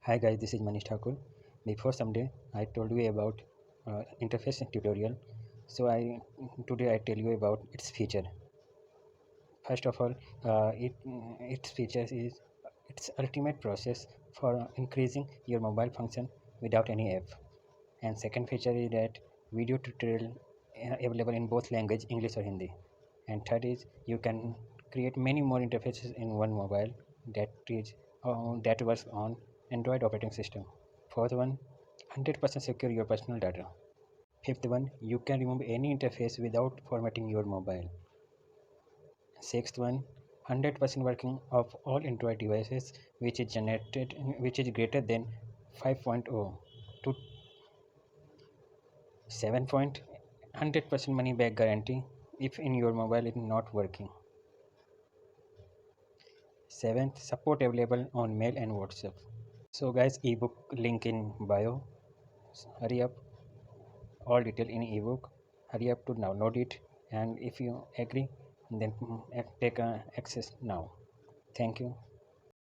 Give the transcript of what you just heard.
Hi guys, this is Manish Thakur. Before someday I told you about interface tutorial. Today I tell you about its feature. First of all, its features is its ultimate process for increasing your mobile function without any app. And second feature is that video tutorial available in both language English or Hindi. And third is you can create many more interfaces in one mobile that works on Android operating system. Fourth one, 100% secure your personal data. Fifth one, you can remove any interface without formatting your mobile. Sixth one, 100% working of all Android devices which is greater than 5.0 to 7 point 100% money back guarantee if in your mobile is not working. Seventh, support available on mail and WhatsApp. So guys, ebook link in bio. Hurry up, all detail in ebook. Hurry up to download it, and if you agree, then take access now. Thank you.